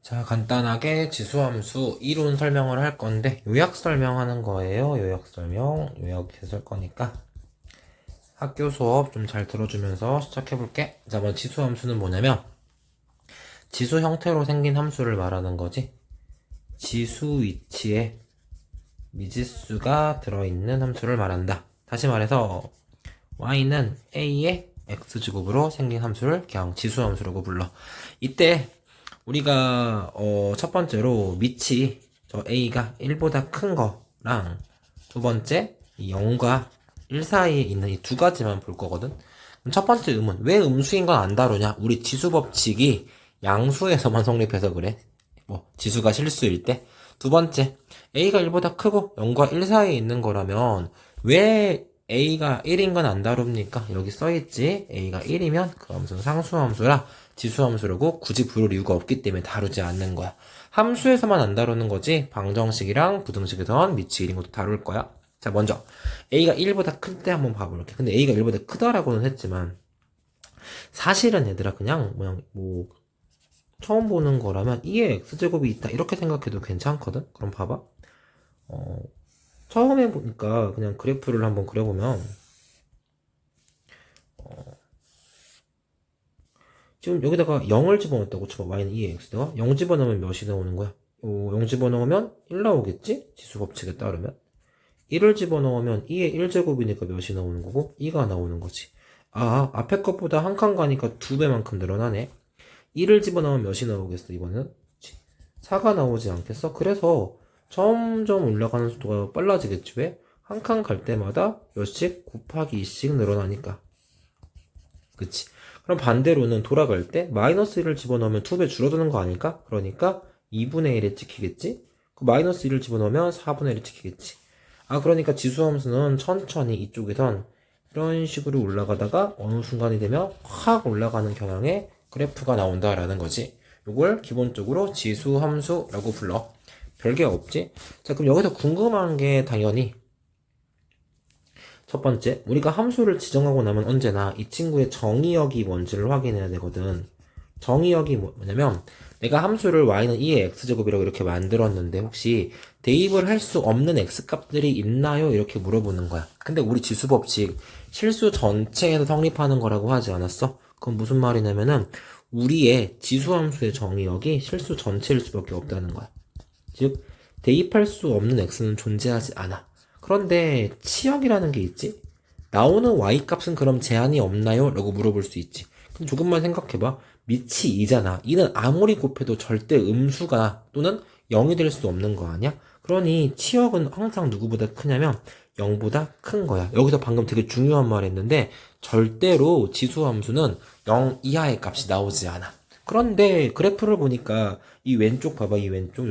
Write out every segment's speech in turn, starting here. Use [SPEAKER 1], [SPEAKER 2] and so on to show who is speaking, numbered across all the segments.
[SPEAKER 1] 자, 간단하게 지수함수 이론 설명을 할 건데 요약 설명하는 거예요. 요약 설명, 요약해서 할 거니까 학교 수업 좀 잘 들어주면서 시작해 볼게. 자, 먼저 지수함수는 뭐냐면 지수 형태로 생긴 함수를 말하는 거지. 지수 위치에 미지수가 들어있는 함수를 말한다. 다시 말해서 y는 a의 x제곱으로 생긴 함수를 그냥 지수함수라고 불러. 이때 우리가 첫 번째로 밑이 저 a가 1보다 큰 거랑 두 번째 이 0과 1 사이에 있는 이 두 가지만 볼 거거든. 그럼 첫 번째 의문, 왜 음수인 건 안 다루냐? 우리 지수 법칙이 양수에서만 성립해서 그래. 뭐 지수가 실수일 때. 두 번째, a가 1보다 크고 0과 1 사이에 있는 거라면 왜 a가 1인 건 안 다룹니까? 여기 써있지. a가 1이면 그 함수는 상수함수라 지수함수라고 굳이 부를 이유가 없기 때문에 다루지 않는 거야. 함수에서만 안 다루는 거지 방정식이랑 부등식에선 미치 1인 것도 다룰 거야. 자, 먼저 a가 1보다 클 때 한번 봐볼게. 근데 a가 1보다 크다라고는 했지만 사실은 얘들아 그냥 뭐 처음 보는 거라면 2의 x제곱이 있다 이렇게 생각해도 괜찮거든. 그럼 봐봐. 처음에 보니까 그냥 그래프를 한번 그려보면 지금 여기다가 0을 집어넣었다고 쳐봐. y는 2의 x대가 0 집어넣으면 몇이 나오는 거야? 0 집어넣으면 1 나오겠지? 지수 법칙에 따르면 1을 집어넣으면 2의 1제곱이니까 몇이 나오는 거고 2가 나오는 거지. 아, 앞에 것보다 한 칸 가니까 2배만큼 늘어나네. 1을 집어넣으면 몇이 나오겠어 이번은? 4가 나오지 않겠어? 그래서 점점 올라가는 속도가 빨라지겠지. 왜? 한 칸 갈 때마다 몇씩 곱하기 2씩 늘어나니까. 그치? 그럼 반대로는 돌아갈 때 마이너스 1을 집어넣으면 2배 줄어드는 거 아닐까? 그러니까 2분의 1에 찍히겠지? 그 마이너스 1을 집어넣으면 4분의 1에 찍히겠지. 아, 그러니까 지수함수는 천천히 이쪽에선 이런 식으로 올라가다가 어느 순간이 되면 확 올라가는 경향의 그래프가 나온다라는 거지. 이걸 기본적으로 지수함수라고 불러. 별게 없지? 자, 그럼 여기서 궁금한 게 당연히 첫 번째, 우리가 함수를 지정하고 나면 언제나 이 친구의 정의역이 뭔지를 확인해야 되거든. 정의역이 뭐냐면 내가 함수를 y는 2의 x제곱이라고 이렇게 만들었는데 혹시 대입을 할 수 없는 x값들이 있나요? 이렇게 물어보는 거야. 근데 우리 지수법칙 실수 전체에서 성립하는 거라고 하지 않았어? 그건 무슨 말이냐면은 우리의 지수함수의 정의역이 실수 전체일 수밖에 없다는 거야. 즉 대입할 수 없는 x는 존재하지 않아. 그런데 치역이라는 게 있지? 나오는 y값은 그럼 제한이 없나요? 라고 물어볼 수 있지. 그럼 조금만 생각해봐. 밑이 2잖아. 2는 아무리 곱해도 절대 음수가 또는 0이 될 수 없는 거 아니야? 그러니 치역은 항상 누구보다 크냐면 0보다 큰 거야. 여기서 방금 되게 중요한 말 했는데 절대로 지수함수는 0 이하의 값이 나오지 않아. 그런데 그래프를 보니까 이 왼쪽 봐봐. 이 왼쪽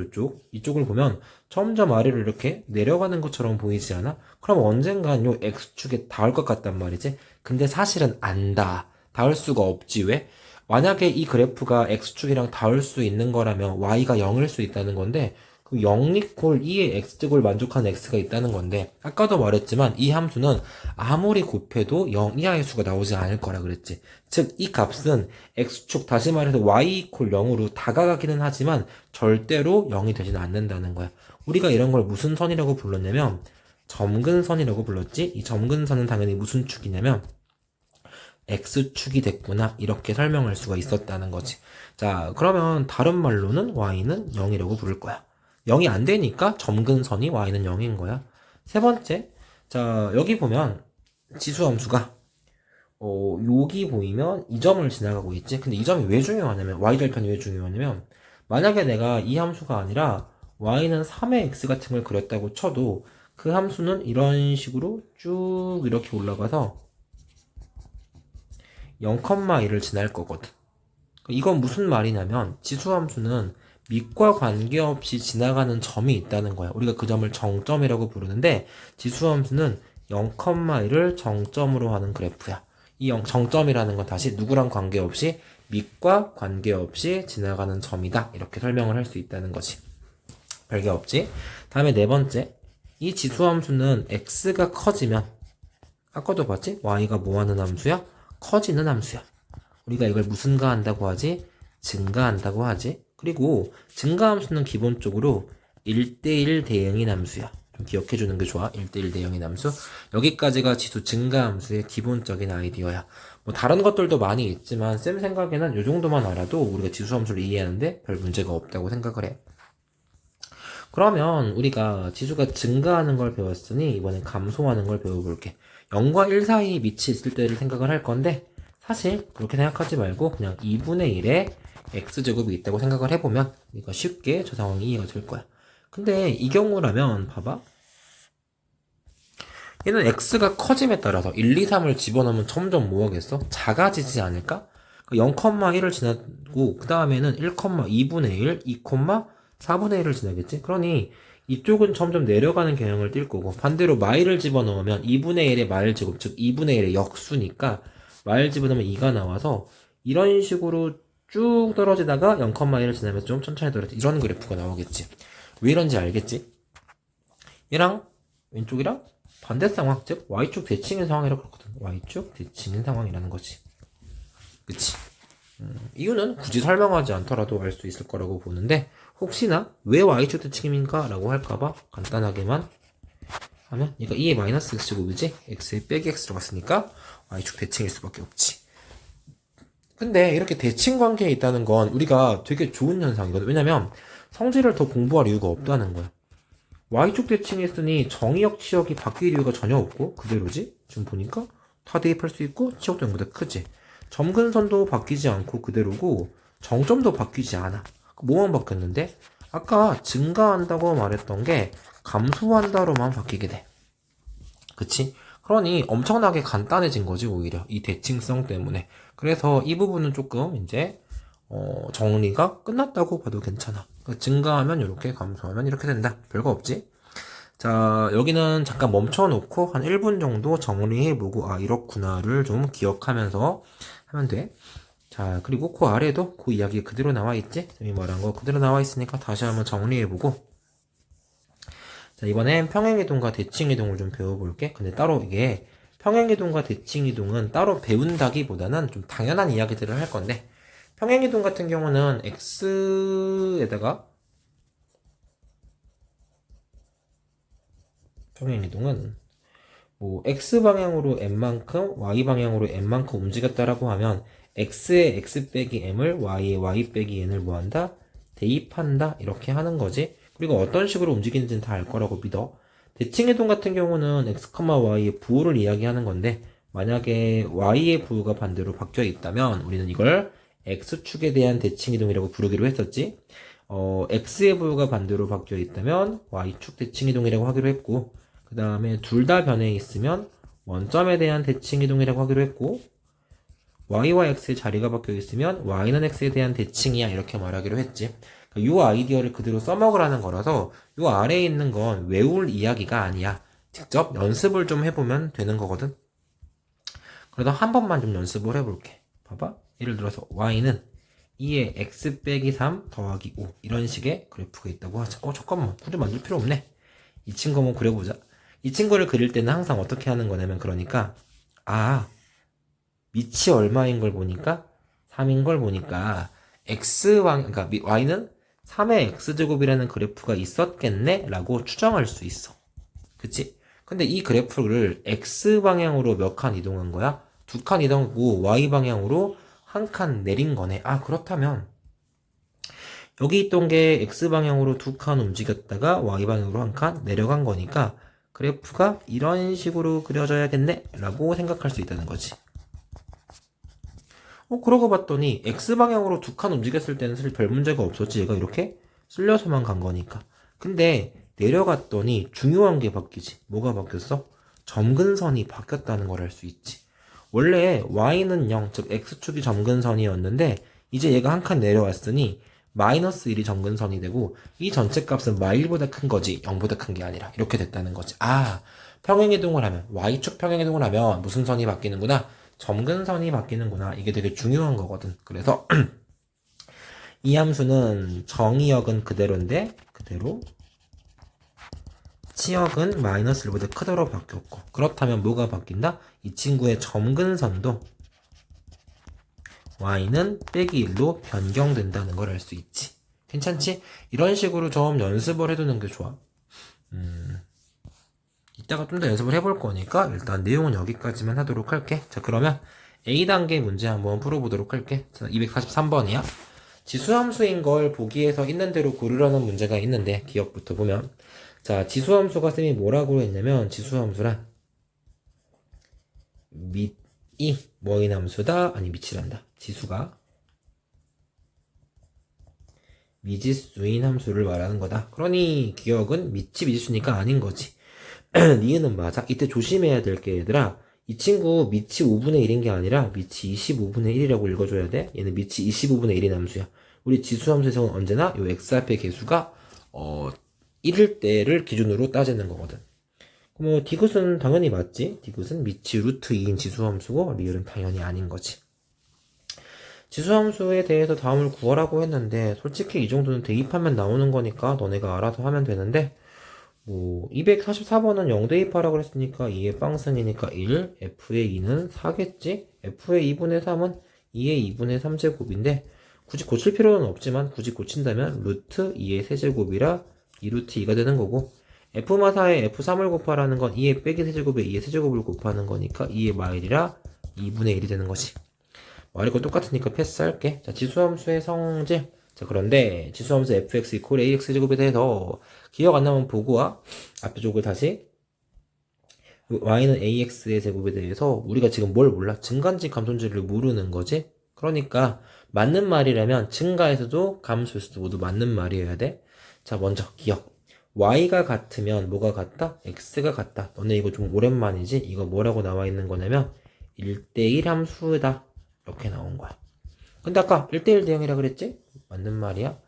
[SPEAKER 1] 이쪽을 보면 점점 아래로 이렇게 내려가는 것처럼 보이지 않아? 그럼 언젠간 요 x축에 닿을 것 같단 말이지. 근데 사실은 안 닿아. 닿을 수가 없지. 왜? 만약에 이 그래프가 x축이랑 닿을 수 있는 거라면 y가 0일 수 있다는 건데 그 0 이퀄 2의 x축을 만족하는 x가 있다는 건데 아까도 말했지만 이 함수는 아무리 곱해도 0 이하의 수가 나오지 않을 거라 그랬지. 즉 이 값은 x축 다시 말해서 y 이퀄 0으로 다가가기는 하지만 절대로 0이 되지는 않는다는 거야. 우리가 이런 걸 무슨 선이라고 불렀냐면 점근선이라고 불렀지. 이 점근선은 당연히 무슨 축이냐면 x축이 됐구나 이렇게 설명할 수가 있었다는 거지. 자, 그러면 다른 말로는 y는 0이라고 부를 거야. 0이 안 되니까 점근선이 y는 0인 거야. 세 번째, 자 여기 보면 지수함수가 여기 보이면 이 점을 지나가고 있지. 근데 이 점이 왜 중요하냐면 y절편이 왜 중요하냐면 만약에 내가 이 함수가 아니라 y는 3의 x 같은 걸 그렸다고 쳐도 그 함수는 이런 식으로 쭉 이렇게 올라가서 0,1을 지날 거거든. 이건 무슨 말이냐면 지수함수는 밑과 관계없이 지나가는 점이 있다는 거야. 우리가 그 점을 정점이라고 부르는데 지수함수는 0,1을 정점으로 하는 그래프야. 이 정점이라는 건 다시 누구랑 관계없이 밑과 관계없이 지나가는 점이다. 이렇게 설명을 할 수 있다는 거지. 별게 없지. 다음에 네 번째, 이 지수함수는 x가 커지면 아까도 봤지? y가 뭐하는 함수야? 커지는 함수야. 우리가 이걸 무슨 가한다고 하지? 증가한다고 하지? 그리고 증가함수는 기본적으로 1대1 대응인 함수야. 좀 기억해주는 게 좋아. 1대1 대응인 함수. 여기까지가 지수 증가함수의 기본적인 아이디어야. 뭐 다른 것들도 많이 있지만 쌤 생각에는 이 정도만 알아도 우리가 지수함수를 이해하는데 별 문제가 없다고 생각을 해. 그러면 우리가 지수가 증가하는 걸 배웠으니 이번엔 감소하는 걸 배워볼게. 0과 1 사이 밑이 있을 때를 생각을 할 건데 사실 그렇게 생각하지 말고 그냥 2분의 1에 x제곱이 있다고 생각을 해보면 이거 쉽게 저 상황이 이해가 될 거야. 근데 이 경우라면 봐봐. 얘는 x가 커짐에 따라서 1, 2, 3을 집어넣으면 점점 뭐 하겠어? 작아지지 않을까? 0,1을 지나고 그 다음에는 1,2분의 1, 2,4분의 1을 지나겠지? 그러니 이쪽은 점점 내려가는 경향을 띌 거고 반대로 마일을 집어넣으면 2분의 1의 마일 제곱 즉 2분의 1의 역수니까 마일 집어넣으면 2가 나와서 이런 식으로 쭉 떨어지다가 0,1을 지나면서 좀 천천히 떨어지 이런 그래프가 나오겠지. 왜 이런지 알겠지? 얘랑 왼쪽이랑 반대 상황 즉 Y축 대칭인 상황이라고 그러거든. Y축 대칭인 상황이라는 거지. 그치? 이유는 굳이 설명하지 않더라도 알 수 있을 거라고 보는데 혹시나 왜 Y축 대칭입니까? 라고 할까봐 간단하게만 하면 얘가 2의 마이너스 x제곱이지? x에 빼기 x 들어갔으니까 Y축 대칭일 수밖에 없지. 근데 이렇게 대칭 관계에 있다는 건 우리가 되게 좋은 현상이거든. 왜냐면 성질을 더 공부할 이유가 없다는 거야. Y축 대칭했으니 정의역 치역이 바뀔 이유가 전혀 없고 그대로지? 지금 보니까 다 대입할 수 있고 치역도 0보다 크지? 점근선도 바뀌지 않고 그대로고 정점도 바뀌지 않아. 뭐만 바뀌었는데? 아까 증가한다고 말했던 게 감소한다로만 바뀌게 돼. 그치? 그러니 엄청나게 간단해진 거지 오히려 이 대칭성 때문에. 그래서 이 부분은 조금 이제 정리가 끝났다고 봐도 괜찮아. 그러니까 증가하면 이렇게 감소하면 이렇게 된다. 별거 없지? 자, 여기는 잠깐 멈춰놓고 한 1분 정도 정리해보고 아 이렇구나를 좀 기억하면서 하면 돼. 자, 그리고 그 아래도 그 이야기 그대로 나와있지? 쌤이 말한 거 그대로 나와있으니까 다시 한번 정리해보고 자, 이번엔 평행이동과 대칭이동을 좀 배워볼게. 근데 따로 이게 평행이동과 대칭이동은 따로 배운다기보다는 좀 당연한 이야기들을 할 건데 평행이동 같은 경우는 x에다가 평행이동은 뭐 x방향으로 m만큼 y방향으로 n만큼 움직였다라고 하면 x의 x 빼기 m을 y의 y 빼기 n을 뭐한다? 대입한다 이렇게 하는 거지. 그리고 어떤 식으로 움직이는지는 다 알 거라고 믿어. 대칭이동 같은 경우는 x, y의 부호를 이야기하는 건데 만약에 y의 부호가 반대로 바뀌어 있다면 우리는 이걸 x축에 대한 대칭이동이라고 부르기로 했었지. x의 부호가 반대로 바뀌어 있다면 y축 대칭이동이라고 하기로 했고 그 다음에 둘 다 변해 있으면 원점에 대한 대칭이동이라고 하기로 했고 y와 x의 자리가 바뀌어 있으면 y는 x에 대한 대칭이야 이렇게 말하기로 했지. 이 아이디어를 그대로 써먹으라는 거라서 이 아래에 있는 건 외울 이야기가 아니야. 직접 연습을 좀 해보면 되는 거거든. 그래도 한 번만 좀 연습을 해볼게. 봐봐. 예를 들어서 y는 2의 x 빼기 3 더하기 5 이런 식의 그래프가 있다고 하자. 잠깐만 굳이 만들 필요 없네. 이 친구 한번 그려보자. 이 친구를 그릴 때는 항상 어떻게 하는 거냐면 그러니까 밑이 얼마인 걸 보니까 3인 걸 보니까 그러니까 y는 3의 x제곱이라는 그래프가 있었겠네? 라고 추정할 수 있어. 그치? 근데 이 그래프를 x방향으로 몇 칸 이동한 거야? 2칸 이동하고 y방향으로 한 칸 내린 거네. 그렇다면 여기 있던 게 x방향으로 2칸 움직였다가 y방향으로 한 칸 내려간 거니까 그래프가 이런 식으로 그려져야겠네? 라고 생각할 수 있다는 거지. 그러고 봤더니 x방향으로 2칸 움직였을 때는 사실 별 문제가 없었지. 얘가 이렇게 쓸려서만 간 거니까. 근데 내려갔더니 중요한 게 바뀌지. 뭐가 바뀌었어? 점근선이 바뀌었다는 걸 알 수 있지. 원래 y는 0, 즉 x축이 점근선이었는데 이제 얘가 한 칸 내려왔으니 마이너스 1이 점근선이 되고 이 전체 값은 마일보다 큰 거지 0보다 큰 게 아니라 이렇게 됐다는 거지. 평행이동을 하면 y축 평행이동을 하면 무슨 선이 바뀌는구나? 점근선이 바뀌는구나. 이게 되게 중요한 거거든. 그래서 이 함수는 정의역은 그대로인데 그대로 치역은 마이너스 1보다 크도록 바뀌었고 그렇다면 뭐가 바뀐다? 이 친구의 점근선도 y는 빼기 1로 변경된다는 걸 알 수 있지. 괜찮지? 이런 식으로 좀 연습을 해두는 게 좋아. 이따가 좀 더 연습을 해볼 거니까 일단 내용은 여기까지만 하도록 할게. 자, 그러면 A단계 문제 한번 풀어보도록 할게. 자, 243번이야. 지수함수인 걸 보기에서 있는 대로 고르라는 문제가 있는데 기억부터 보면, 자, 지수함수가 쌤이 뭐라고 했냐면, 지수함수란 밑이 뭐인 함수다? 아니, 밑이란다. 지수가 미지수인 함수를 말하는 거다. 그러니 기억은 밑이 미지수니까 아닌 거지. 니은은 맞아. 이때 조심해야 될 게, 얘들아, 이 친구 밑이 5분의 1인 게 아니라 밑이 25분의 1이라고 읽어줘야 돼. 얘는 밑이 25분의 1인 함수야. 우리 지수함수에서는 언제나 요 x 앞의 개수가 1일 때를 기준으로 따지는 거거든. 뭐 디귿은 당연히 맞지. 디귿은 밑이 루트 2인 지수함수고, 리을은 당연히 아닌 거지. 지수함수에 대해서 다음을 구하라고 했는데, 솔직히 이 정도는 대입하면 나오는 거니까 너네가 알아서 하면 되는데, 뭐 244번은 0 대입하라고 그랬으니까 2의 빵승이니까 1, f의 2는 4겠지? f의 2분의 3은 2의 2분의 3제곱인데, 굳이 고칠 필요는 없지만 굳이 고친다면 루트 2의 세제곱이라 2루트 2가 되는 거고, f마사에 f3을 곱하라는 건 2의 빼기 세제곱에 2의 세제곱을 곱하는 거니까 2의 마일이라 2분의 1이 되는 거지. 말이 거 똑같으니까 패스할게. 자, 지수함수의 성질. 자, 그런데 지수함수 fx 이퀄 ax 제곱에 대해서 기억 안 나면 보고 와. 앞에 쪽을 다시. y는 ax의 제곱에 대해서 우리가 지금 뭘 몰라? 증가인지 감소인지를 모르는 거지. 그러니까 맞는 말이라면 증가에서도 감소에서도 모두 맞는 말이어야 돼. 자, 먼저 기억. y가 같으면 뭐가 같다? x가 같다. 너네 이거 좀 오랜만이지? 이거 뭐라고 나와 있는 거냐면 1대1 함수다. 이렇게 나온 거야. 근데 아까 1대1 대응이라 그랬지? 맞는 말이야.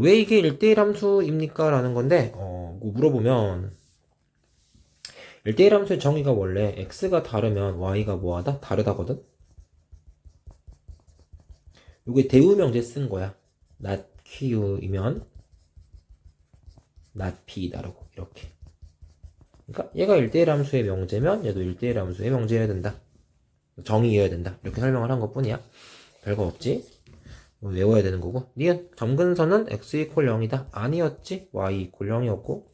[SPEAKER 1] 왜 이게 1대1 함수입니까? 라는 건데, 뭐 물어보면 1대1 함수의 정의가 원래 x가 다르면 y가 뭐하다? 다르다거든? 요게 대우명제 쓴 거야. not q이면 not p다라고 이렇게. 그러니까 얘가 1대1 함수의 명제면 얘도 1대1 함수의 명제여야 된다. 정의여야 된다. 이렇게 설명을 한 것뿐이야. 별거 없지? 외워야 되는 거고. 니은 점근선은 x 이퀄 0이다. 아니었지? y 이퀄 0이었고.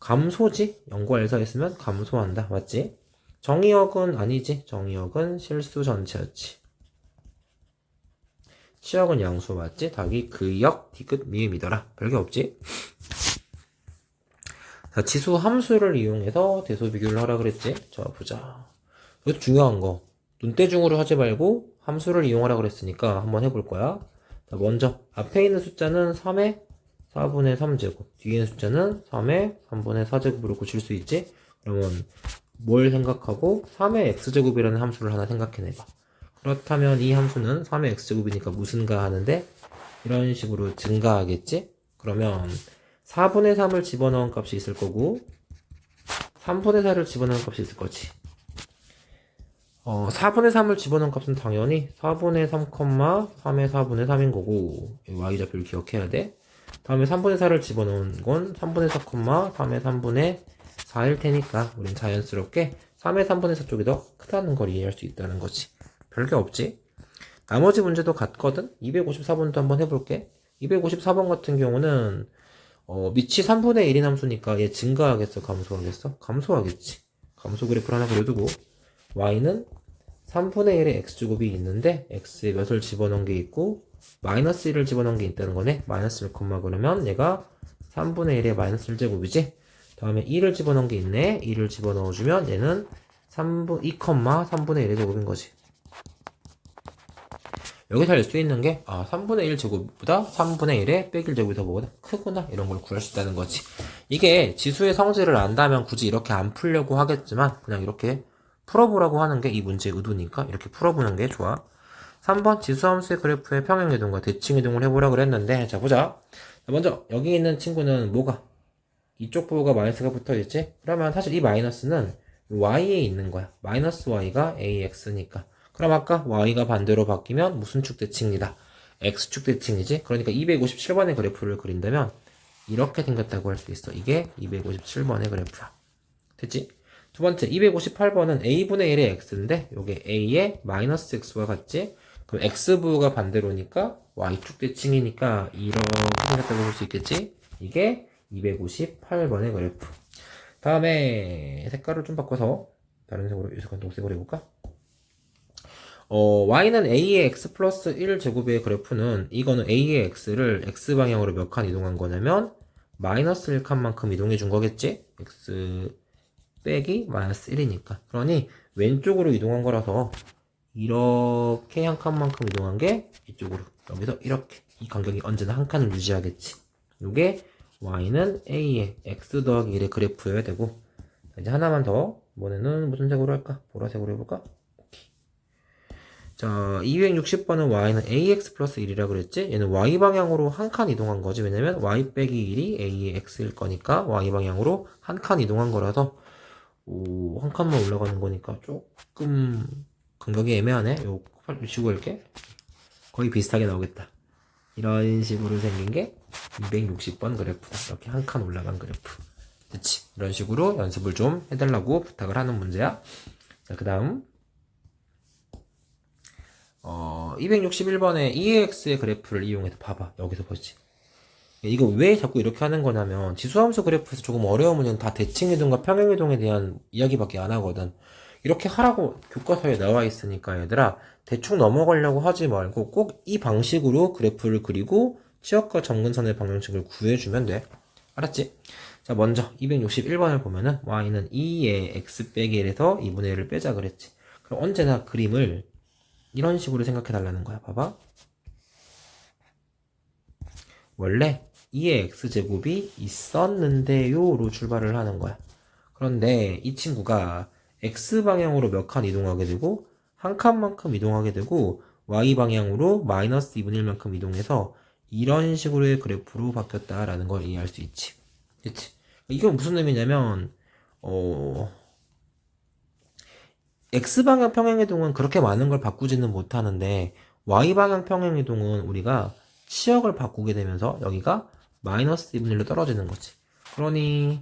[SPEAKER 1] 감소지? 0과 1 사이였으면 감소한다. 맞지? 정의역은 아니지? 정의역은 실수 전체였지. 치역은 양수 맞지? 답이 그역, 디귿, 미음이더라. 별게 없지? 자, 지수 함수를 이용해서 대소 비교를 하라 그랬지? 자, 보자. 이것도 중요한 거. 눈대중으로 하지 말고 함수를 이용하라 그랬으니까 한번 해볼 거야. 자, 먼저 앞에 있는 숫자는 3의 4분의 3제곱, 뒤에 있는 숫자는 3의 3분의 4제곱으로 고칠 수 있지? 그러면 뭘 생각하고 3의 x제곱이라는 함수를 하나 생각해내봐. 그렇다면 이 함수는 3의 x제곱이니까 무슨가 하는데 이런 식으로 증가하겠지? 그러면 4분의 3을 집어넣은 값이 있을 거고 3분의 4를 집어넣은 값이 있을 거지. 4분의 3을 집어넣은 값은 당연히 4분의 3, 3의 4분의 3인 거고, y좌표를 기억해야 돼. 다음에 3분의 4를 집어넣은 건 3분의 4, 3의 3분의 4일 테니까 우린 자연스럽게 3의 3분의 4 쪽이 더 크다는 걸 이해할 수 있다는 거지. 별게 없지. 나머지 문제도 같거든. 254번도 한번 해볼게. 254번 같은 경우는 밑이 3분의 1인 함수니까 얘 증가하겠어, 감소하겠어? 감소하겠지. 감소 그래프를 하나 그려두고 y는 3분의 1의 x제곱이 있는데 x에 몇을 집어넣은 게 있고 마이너스 1을 집어넣은 게 있다는 거네. 마이너스 1, 그러면 얘가 3분의 1의 마이너스 1제곱이지. 다음에 2를 집어넣은 게 있네. 2를 집어넣어주면 얘는 2, 3분의 1의 제곱인 거지. 여기서 알 수 있는 게 3분의 1 제곱보다 3분의 1의 빼기 제곱이 더 뭐보다 크구나, 이런 걸 구할 수 있다는 거지. 이게 지수의 성질을 안다면 굳이 이렇게 안 풀려고 하겠지만 그냥 이렇게 풀어보라고 하는 게 이 문제의 의도니까 이렇게 풀어보는 게 좋아. 3번 지수함수의 그래프의 평행이동과 대칭이동을 해보라 그랬는데, 자 보자. 먼저 여기 있는 친구는 뭐가? 이쪽 부호가 마이너스가 붙어있지? 그러면 사실 이 마이너스는 y에 있는 거야. 마이너스 y가 ax니까. 그럼 아까 y가 반대로 바뀌면 무슨 축 대칭이다? x축 대칭이지? 그러니까 257번의 그래프를 그린다면 이렇게 생겼다고 할 수 있어. 이게 257번의 그래프야. 됐지? 두 번째, 258번은 a분의 1의 x인데 요게 a의 마이너스 x와 같지? 그럼 x부호가 반대로니까 y축 대칭이니까 이렇게 생겼다고 볼 수 있겠지? 이게 258번의 그래프. 다음에 색깔을 좀 바꿔서 다른 색으로, 이 색깔 녹색으로 해볼까? y는 a의 x 플러스 1 제곱의 그래프는, 이거는 a의 x를 x방향으로 몇 칸 이동한 거냐면 마이너스 1칸만큼 이동해 준 거겠지? x 빼기 마이너스 1이니까. 그러니 왼쪽으로 이동한 거라서 이렇게 한 칸만큼 이동한 게 이쪽으로, 여기서 이렇게, 이 간격이 언제나 한 칸을 유지하겠지. 요게 y는 a의 x 더하기 1의 그래프여야 되고, 이제 하나만 더, 이번에는 무슨 색으로 할까? 보라색으로 해볼까? 자, 260번은 y는 ax 플러스 1이라 그랬지? 얘는 y 방향으로 한 칸 이동한 거지. 왜냐면 y 빼기 1이 a의 x일 거니까 y 방향으로 한 칸 이동한 거라서, 한 칸만 올라가는 거니까 조금 간격이 애매하네. 요 치고 이렇게 거의 비슷하게 나오겠다. 이런 식으로 생긴 게 260번 그래프다. 이렇게 한 칸 올라간 그래프. 그치? 이런 식으로 연습을 좀 해달라고 부탁을 하는 문제야. 자, 그 다음 261번에 EAX의 그래프를 이용해서 봐봐. 여기서 보지. 이거 왜 자꾸 이렇게 하는 거냐면, 지수함수 그래프에서 조금 어려운 문제는 다 대칭이동과 평행이동에 대한 이야기밖에 안 하거든. 이렇게 하라고 교과서에 나와 있으니까 얘들아, 대충 넘어가려고 하지 말고 꼭 이 방식으로 그래프를 그리고 치역과 점근선의 방정식을 구해주면 돼. 알았지? 자, 먼저 261번을 보면은 y는 2의 x 빼기 1에서 2분의 1을 빼자 그랬지. 그럼 언제나 그림을 이런 식으로 생각해 달라는 거야. 봐봐. 원래 2의 x제곱이 있었는데요로 출발을 하는 거야. 그런데 이 친구가 x방향으로 몇 칸 이동하게 되고 한 칸만큼 이동하게 되고 y방향으로 마이너스 2분의 1만큼 이동해서 이런 식으로의 그래프로 바뀌었다라는 걸 이해할 수 있지. 그치? 이건 무슨 의미냐면 x방향 평행이동은 그렇게 많은 걸 바꾸지는 못하는데 y방향 평행이동은 우리가 치역을 바꾸게 되면서 여기가 마이너스 2분의 1로 떨어지는 거지. 그러니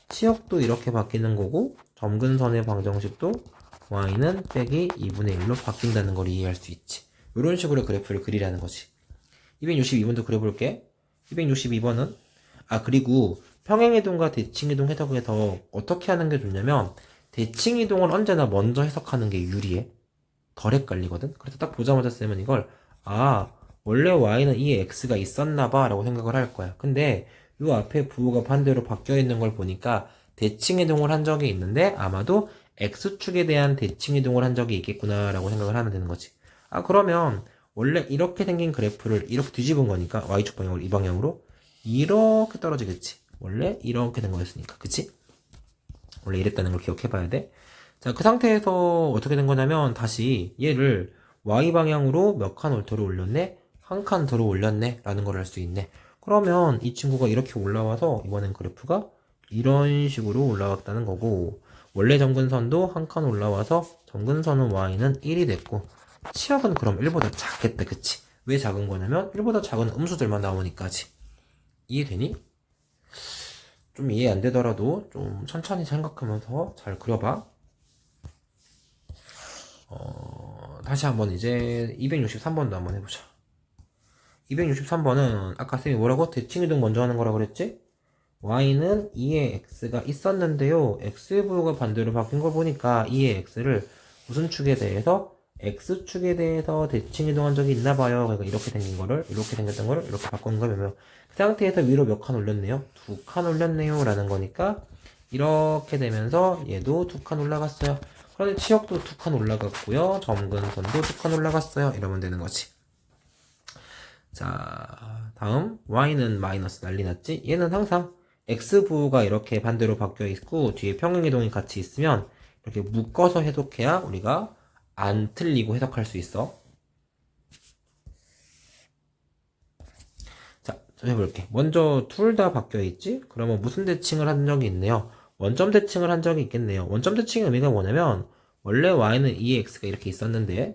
[SPEAKER 1] 치역도 이렇게 바뀌는 거고 점근선의 방정식도 y는 빼기 2분의 1로 바뀐다는 걸 이해할 수 있지. 이런 식으로 그래프를 그리라는 거지. 262번도 그려볼게. 262번은 그리고 평행이동과 대칭이동 해석에서 어떻게 하는 게 좋냐면, 대칭이동을 언제나 먼저 해석하는 게 유리해. 덜 헷갈리거든. 그래서 딱 보자마자 쓰면 이걸 원래 y는 이 x가 있었나봐 라고 생각을 할 거야. 근데 요 앞에 부호가 반대로 바뀌어 있는 걸 보니까 대칭이동을 한 적이 있는데 아마도 x축에 대한 대칭이동을 한 적이 있겠구나 라고 생각을 하면 되는 거지. 그러면 원래 이렇게 생긴 그래프를 이렇게 뒤집은 거니까 y축 방향으로 이 방향으로 이렇게 떨어지겠지. 원래 이렇게 된 거였으니까. 그치? 원래 이랬다는 걸 기억해 봐야 돼. 자, 그 상태에서 어떻게 된 거냐면 다시 얘를 y방향으로 몇 칸 얼터를 올렸네? 한 칸 더러 올렸네? 라는 걸 알 수 있네. 그러면 이 친구가 이렇게 올라와서 이번엔 그래프가 이런 식으로 올라왔다는 거고, 원래 점근선도 한 칸 올라와서 점근선은 y는 1이 됐고 치역은 그럼 1보다 작겠다. 그치? 왜 작은 거냐면 1보다 작은 음수들만 나오니까지. 이해되니? 좀 이해 안 되더라도 좀 천천히 생각하면서 잘 그려봐. 다시 한번 이제 263번도 한번 해보자. 263번은 아까 쌤이 뭐라고? 대칭이동 먼저 하는 거라 그랬지? y는 2의 x가 있었는데요. x의 부호가 반대로 바뀐 걸 보니까 2의 x를 무슨 축에 대해서? x축에 대해서 대칭이동한 적이 있나 봐요. 그러니까 이렇게 생긴 거를, 이렇게 생겼던 거를 이렇게 바꾼 거면 그 상태에서 위로 몇 칸 올렸네요? 2칸 올렸네요. 라는 거니까 이렇게 되면서 얘도 2칸 올라갔어요. 그런데 치역도 2칸 올라갔고요. 점근선도 2칸 올라갔어요. 이러면 되는 거지. 자, 다음 y는 마이너스 난리 났지? 얘는 항상 x부호가 이렇게 반대로 바뀌어 있고 뒤에 평행이동이 같이 있으면 이렇게 묶어서 해석해야 우리가 안 틀리고 해석할 수 있어. 자, 좀 해볼게. 먼저 둘 다 바뀌어 있지? 그러면 무슨 대칭을 한 적이 있네요? 원점 대칭을 한 적이 있겠네요. 원점 대칭의 의미가 뭐냐면 원래 y는 2x가 이렇게 있었는데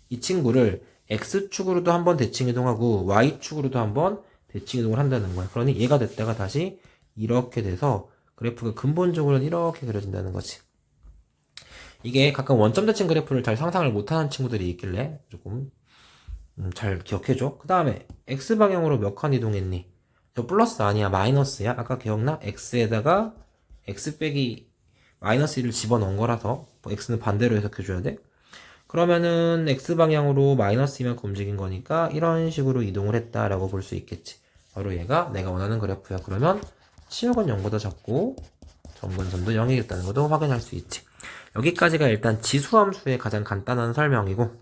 [SPEAKER 1] 이 친구를 x축으로도 한번 대칭이동하고 y축으로도 한번 대칭이동을 한다는 거야. 그러니 얘가 됐다가 다시 이렇게 돼서 그래프가 근본적으로는 이렇게 그려진다는 거지. 이게 가끔 원점 대칭 그래프를 잘 상상을 못하는 친구들이 있길래 조금 잘 기억해줘. 그 다음에 x방향으로 몇 칸 이동했니? 저 플러스 아니야, 마이너스야? 아까 기억나? x에다가 x 빼기 마이너스 1을 집어넣은 거라서 x는 반대로 해석해줘야 돼. 그러면은 x방향으로 마이너스 이만큼 움직인 거니까 이런 식으로 이동을 했다라고 볼 수 있겠지. 바로 얘가 내가 원하는 그래프야. 그러면 치역은 0보다 작고 점근선도 0이겠다는 것도 확인할 수 있지. 여기까지가 일단 지수함수의 가장 간단한 설명이고,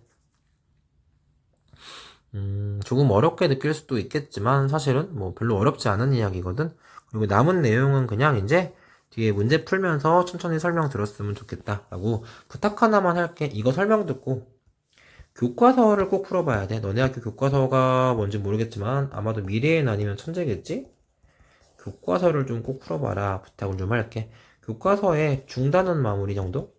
[SPEAKER 1] 조금 어렵게 느낄 수도 있겠지만 사실은 뭐 별로 어렵지 않은 이야기거든. 그리고 남은 내용은 그냥 이제 뒤에 문제 풀면서 천천히 설명 들었으면 좋겠다라고 부탁 하나만 할게. 이거 설명 듣고 교과서를 꼭 풀어봐야 돼. 너네 학교 교과서가 뭔지 모르겠지만 아마도 미래엔 아니면 천재겠지? 교과서를 좀 꼭 풀어봐라. 부탁을 좀 할게. 교과서에 중단원 마무리 정도?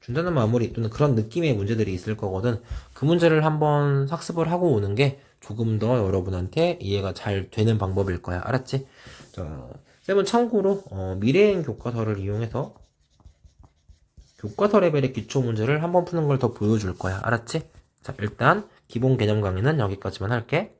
[SPEAKER 1] 중단원 마무리 또는 그런 느낌의 문제들이 있을 거거든. 그 문제를 한번 학습을 하고 오는 게 조금 더 여러분한테 이해가 잘 되는 방법일 거야. 알았지? 자, 쌤은 참고로 미래엔 교과서를 이용해서 교과서 레벨의 기초 문제를 한번 푸는 걸 더 보여줄 거야. 알았지? 자, 일단 기본 개념 강의는 여기까지만 할게.